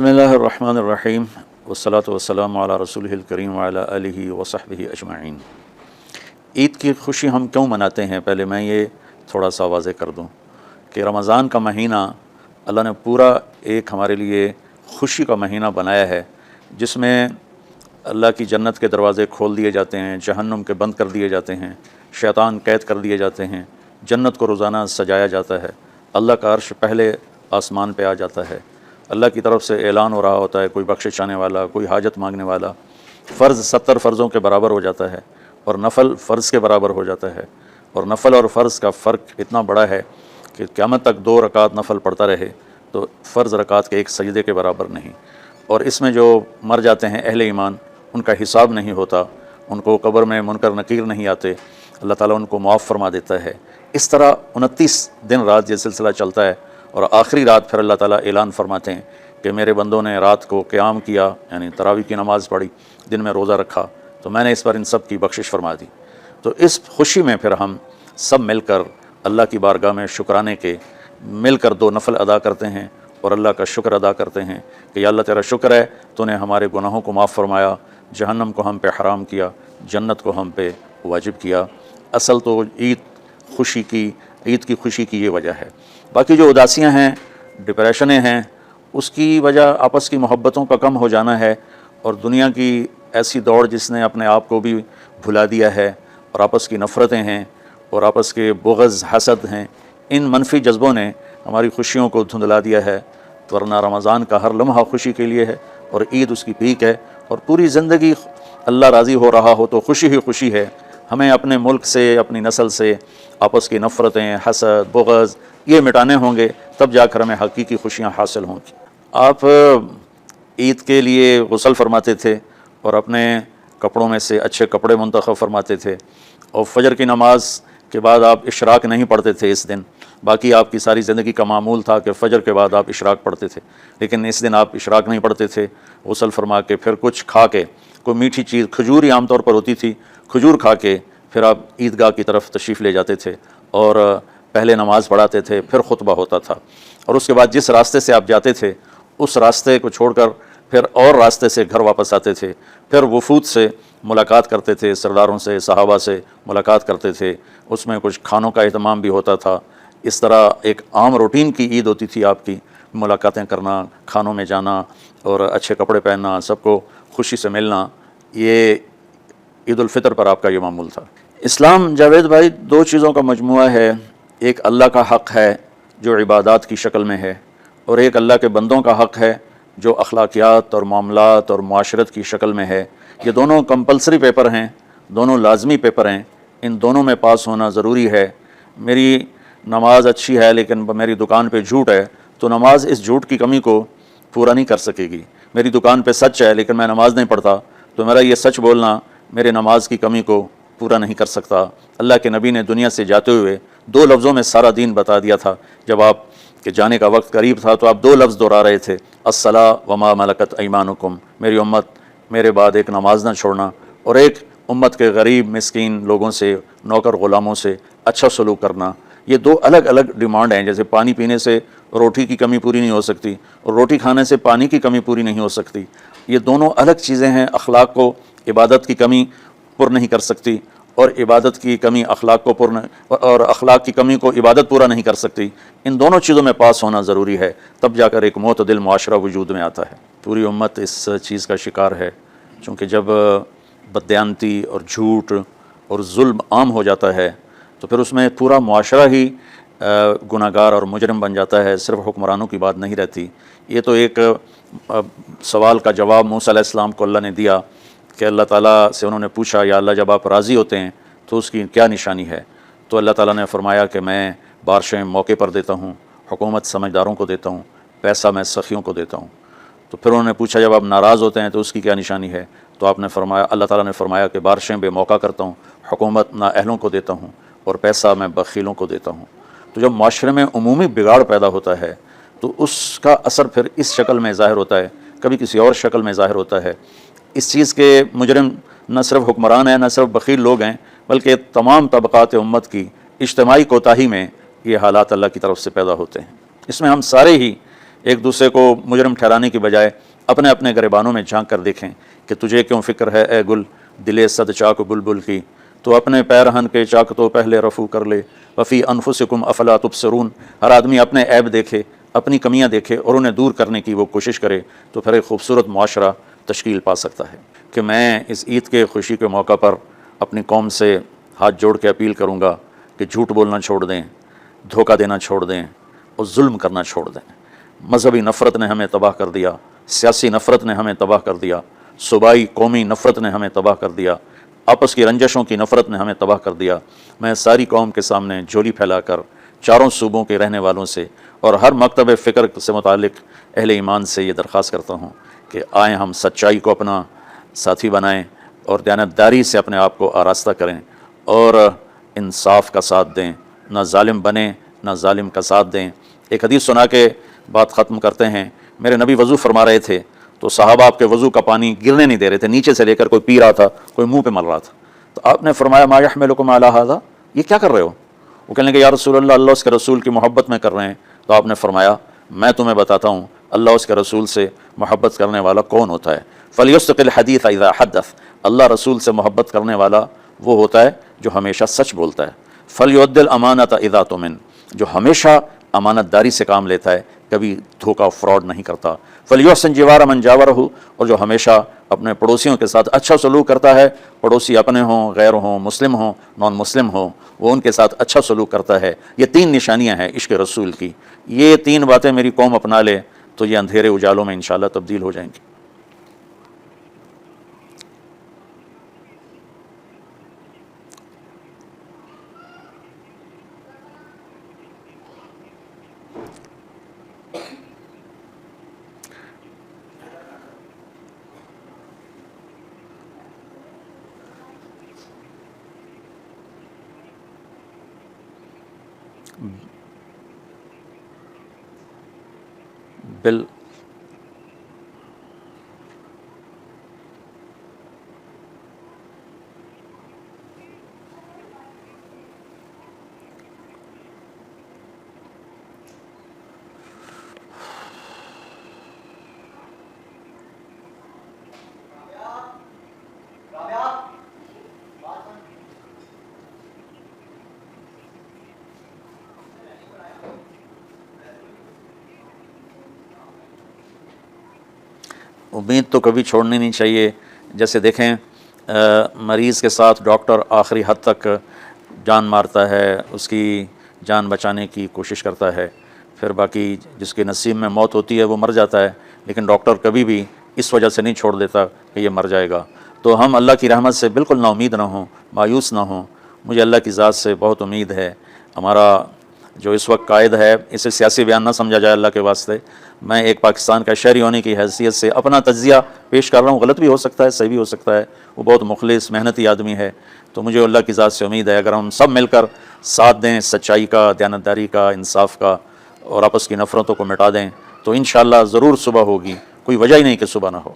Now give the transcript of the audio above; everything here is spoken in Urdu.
بسم اللہ الرحمن الرحیم والصلاة والسلام علی رسولہ الکریم وعلی آلہ وصحبہ اجمعین۔ عید کی خوشی ہم کیوں مناتے ہیں؟ پہلے میں یہ تھوڑا سا واضح کر دوں کہ رمضان کا مہینہ اللہ نے پورا ایک ہمارے لیے خوشی کا مہینہ بنایا ہے، جس میں اللہ کی جنت کے دروازے کھول دیے جاتے ہیں، جہنم کے بند کر دیے جاتے ہیں، شیطان قید کر دیے جاتے ہیں، جنت کو روزانہ سجایا جاتا ہے، اللہ کا عرش پہلے آسمان پہ آ جاتا ہے، اللہ کی طرف سے اعلان ہو رہا ہوتا ہے، کوئی بخشش چاہنے والا، کوئی حاجت مانگنے والا، فرض 70 فرضوں کے برابر ہو جاتا ہے اور نفل فرض کے برابر ہو جاتا ہے، اور نفل اور فرض کا فرق اتنا بڑا ہے کہ قیامت تک 2 رکعت نفل پڑھتا رہے تو فرض رکعت کے ایک سجدے کے برابر نہیں۔ اور اس میں جو مر جاتے ہیں اہل ایمان، ان کا حساب نہیں ہوتا، ان کو قبر میں منکر نکیر نہیں آتے، اللہ تعالیٰ ان کو معاف فرما دیتا ہے۔ اس طرح 29 دن رات یہ سلسلہ چلتا ہے، اور آخری رات پھر اللہ تعالیٰ اعلان فرماتے ہیں کہ میرے بندوں نے رات کو قیام کیا، یعنی تراویح کی نماز پڑھی، دن میں روزہ رکھا، تو میں نے اس پر ان سب کی بخشش فرما دی۔ تو اس خوشی میں پھر ہم سب مل کر اللہ کی بارگاہ میں شکرانے کے مل کر 2 نفل ادا کرتے ہیں اور اللہ کا شکر ادا کرتے ہیں کہ یا اللہ تیرا شکر ہے، تو نے ہمارے گناہوں کو معاف فرمایا، جہنم کو ہم پہ حرام کیا، جنت کو ہم پہ واجب کیا۔ اصل تو عید کی خوشی کی یہ وجہ ہے۔ باقی جو اداسیاں ہیں، ڈپریشنیں ہیں، اس کی وجہ آپس کی محبتوں کا کم ہو جانا ہے، اور دنیا کی ایسی دوڑ جس نے اپنے آپ کو بھی بھلا دیا ہے، اور آپس کی نفرتیں ہیں اور آپس کے بغض حسد ہیں، ان منفی جذبوں نے ہماری خوشیوں کو دھندلا دیا ہے۔ ورنہ رمضان کا ہر لمحہ خوشی کے لیے ہے، اور عید اس کی پیک ہے، اور پوری زندگی اللہ راضی ہو رہا ہو تو خوشی ہی خوشی ہے۔ ہمیں اپنے ملک سے، اپنی نسل سے آپس کی نفرتیں، حسد، بغض یہ مٹانے ہوں گے، تب جا کر ہمیں حقیقی خوشیاں حاصل ہوں گی۔ آپ عید کے لیے غسل فرماتے تھے اور اپنے کپڑوں میں سے اچھے کپڑے منتخب فرماتے تھے، اور فجر کی نماز کے بعد آپ اشراق نہیں پڑھتے تھے اس دن۔ باقی آپ کی ساری زندگی کا معمول تھا کہ فجر کے بعد آپ اشراق پڑھتے تھے، لیکن اس دن آپ اشراق نہیں پڑھتے تھے۔ غسل فرما کے پھر کچھ کھا کے، کوئی میٹھی چیز، کھجور ہی عام طور پر ہوتی تھی، کھجور کھا کے پھر آپ عیدگاہ کی طرف تشریف لے جاتے تھے، اور پہلے نماز پڑھاتے تھے، پھر خطبہ ہوتا تھا، اور اس کے بعد جس راستے سے آپ جاتے تھے اس راستے کو چھوڑ کر پھر اور راستے سے گھر واپس آتے تھے، پھر وفود سے ملاقات کرتے تھے، سرداروں سے، صحابہ سے ملاقات کرتے تھے، اس میں کچھ کھانوں کا اہتمام بھی ہوتا تھا۔ اس طرح ایک عام روٹین کی عید ہوتی تھی آپ کی، ملاقاتیں کرنا، کھانوں میں جانا، اور اچھے کپڑے پہننا، سب کو خوشی سے ملنا، یہ عید الفطر پر آپ کا یہ معمول تھا۔ اسلام جاوید بھائی 2 چیزوں کا مجموعہ ہے، ایک اللہ کا حق ہے جو عبادات کی شکل میں ہے، اور ایک اللہ کے بندوں کا حق ہے جو اخلاقیات اور معاملات اور معاشرت کی شکل میں ہے۔ یہ دونوں کمپلسری پیپر ہیں، دونوں لازمی پیپر ہیں، ان دونوں میں پاس ہونا ضروری ہے۔ میری نماز اچھی ہے لیکن میری دکان پہ جھوٹ ہے، تو نماز اس جھوٹ کی کمی کو پورا نہیں کر سکے گی۔ میری دکان پہ سچ ہے لیکن میں نماز نہیں پڑھتا، تو میرا یہ سچ بولنا میرے نماز کی کمی کو پورا نہیں کر سکتا۔ اللہ کے نبی نے دنیا سے جاتے ہوئے 2 لفظوں میں سارا دین بتا دیا تھا۔ جب آپ کے جانے کا وقت قریب تھا تو آپ 2 لفظ دہرا رہے تھے، الصلاۃ وما ملکت ایمانکم، میری امت میرے بعد ایک نماز نہ چھوڑنا، اور ایک امت کے غریب مسکین لوگوں سے، نوکر غلاموں سے اچھا سلوک کرنا۔ یہ 2 الگ الگ ڈیمانڈ ہیں، جیسے پانی پینے سے روٹی کی کمی پوری نہیں ہو سکتی، اور روٹی کھانے سے پانی کی کمی پوری نہیں ہو سکتی۔ یہ دونوں الگ چیزیں ہیں۔ اخلاق کو عبادت کی کمی پر نہیں کر سکتی، اور عبادت کی کمی اخلاق کو اور اخلاق کی کمی کو عبادت پورا نہیں کر سکتی۔ ان دونوں چیزوں میں پاس ہونا ضروری ہے، تب جا کر ایک معتدل معاشرہ وجود میں آتا ہے۔ پوری امت اس چیز کا شکار ہے، چونکہ جب بددیانتی اور جھوٹ اور ظلم عام ہو جاتا ہے تو پھر اس میں پورا معاشرہ ہی گناہ گار اور مجرم بن جاتا ہے، صرف حکمرانوں کی بات نہیں رہتی۔ یہ تو ایک سوال کا جواب موسیٰ علیہ السلام کو اللہ نے دیا کہ اللہ تعالیٰ سے انہوں نے پوچھا، یا اللہ جب آپ راضی ہوتے ہیں تو اس کی کیا نشانی ہے؟ تو اللہ تعالیٰ نے فرمایا کہ میں بارشیں موقع پر دیتا ہوں، حکومت سمجھداروں کو دیتا ہوں، پیسہ میں سخیوں کو دیتا ہوں۔ تو پھر انہوں نے پوچھا جب آپ ناراض ہوتے ہیں تو اس کی کیا نشانی ہے؟ تو آپ نے فرمایا، اللہ تعالیٰ نے فرمایا کہ بارشیں بے موقع کرتا ہوں، حکومت نااہلوں کو دیتا ہوں، اور پیسہ میں بخیلوں کو دیتا ہوں۔ تو جب معاشرے میں عمومی بگاڑ پیدا ہوتا ہے تو اس کا اثر پھر اس شکل میں ظاہر ہوتا ہے، کبھی کسی اور شکل میں ظاہر ہوتا ہے۔ اس چیز کے مجرم نہ صرف حکمران ہیں، نہ صرف بخیل لوگ ہیں، بلکہ تمام طبقات امت کی اجتماعی کوتاہی میں یہ حالات اللہ کی طرف سے پیدا ہوتے ہیں۔ اس میں ہم سارے ہی ایک دوسرے کو مجرم ٹھہرانے کی بجائے اپنے اپنے گریبانوں میں جھانک کر دیکھیں کہ تجھے کیوں فکر ہے اے گل دلے صد چاک بلبل کی، تو اپنے پیرہن کے چاک تو پہلے رفو کر لے، وفی انفسکم افلا تبصرون۔ ہر آدمی اپنے عیب دیکھے، اپنی کمیاں دیکھے اور انہیں دور کرنے کی وہ کوشش کرے، تو پھر ایک خوبصورت معاشرہ تشکیل پا سکتا ہے۔ کہ میں اس عید کے خوشی کے موقع پر اپنی قوم سے ہاتھ جوڑ کے اپیل کروں گا کہ جھوٹ بولنا چھوڑ دیں، دھوکہ دینا چھوڑ دیں اور ظلم کرنا چھوڑ دیں۔ مذہبی نفرت نے ہمیں تباہ کر دیا، سیاسی نفرت نے ہمیں تباہ کر دیا، صوبائی قومی نفرت نے ہمیں تباہ کر دیا، آپس کی رنجشوں کی نفرت نے ہمیں تباہ کر دیا۔ میں ساری قوم کے سامنے جھولی پھیلا کر چاروں صوبوں کے رہنے والوں سے اور ہر مکتب فکر سے متعلق اہل ایمان سے یہ درخواست کرتا ہوں کہ آئیں ہم سچائی کو اپنا ساتھی بنائیں اور دیانتداری سے اپنے آپ کو آراستہ کریں اور انصاف کا ساتھ دیں، نہ ظالم بنیں نہ ظالم کا ساتھ دیں۔ ایک حدیث سنا کے بات ختم کرتے ہیں۔ میرے نبی وضو فرما رہے تھے تو صحابہ آپ کے وضو کا پانی گرنے نہیں دے رہے تھے، نیچے سے لے کر کوئی پی رہا تھا، کوئی منہ پہ مل رہا تھا، تو آپ نے فرمایا ما یحملکم علی ھذا، یہ کیا کر رہے ہو؟ وہ کہنے لگے یا رسول اللہ، اللہ اس کے رسول کی محبت میں کر رہے ہیں۔ تو آپ نے فرمایا میں تمہیں بتاتا ہوں اللہ اس کے رسول سے محبت کرنے والا کون ہوتا ہے۔ فلیصدق الحدیث اذا حدث، اللہ رسول سے محبت کرنے والا وہ ہوتا ہے جو ہمیشہ سچ بولتا ہے۔ فلیؤدی الامانۃ اذا تؤمن، جو ہمیشہ امانت داری سے کام لیتا ہے، کبھی دھوکہ فراڈ نہیں کرتا۔ فلیحسن جوار من جاورہ، اور جو ہمیشہ اپنے پڑوسیوں کے ساتھ اچھا سلوک کرتا ہے، پڑوسی اپنے ہوں، غیر ہوں، مسلم ہوں، نان مسلم ہوں، وہ ان کے ساتھ اچھا سلوک کرتا ہے۔ یہ تین نشانیاں ہیں عشق رسول کی، یہ تین باتیں میری قوم اپنا لے تو یہ اندھیرے اجالوں میں انشاءاللہ تبدیل ہو جائیں گی۔ بل امید تو کبھی چھوڑنی نہیں چاہیے۔ جیسے دیکھیں مریض کے ساتھ ڈاکٹر آخری حد تک جان مارتا ہے، اس کی جان بچانے کی کوشش کرتا ہے، پھر باقی جس کے نصیب میں موت ہوتی ہے وہ مر جاتا ہے، لیکن ڈاکٹر کبھی بھی اس وجہ سے نہیں چھوڑ دیتا کہ یہ مر جائے گا۔ تو ہم اللہ کی رحمت سے بالکل نا امید نہ ہوں، مایوس نہ ہوں۔ مجھے اللہ کی ذات سے بہت امید ہے۔ ہمارا جو اس وقت قائد ہے، اسے سیاسی بیان نہ سمجھا جائے اللہ کے واسطے، میں ایک پاکستان کا شہری ہونے کی حیثیت سے اپنا تجزیہ پیش کر رہا ہوں، غلط بھی ہو سکتا ہے، صحیح بھی ہو سکتا ہے۔ وہ بہت مخلص محنتی آدمی ہے، تو مجھے اللہ کی ذات سے امید ہے اگر ہم سب مل کر ساتھ دیں سچائی کا، دیانتداری کا، انصاف کا، اور آپس کی نفرتوں کو مٹا دیں تو انشاءاللہ ضرور صبح ہوگی، کوئی وجہ ہی نہیں کہ صبح نہ ہو۔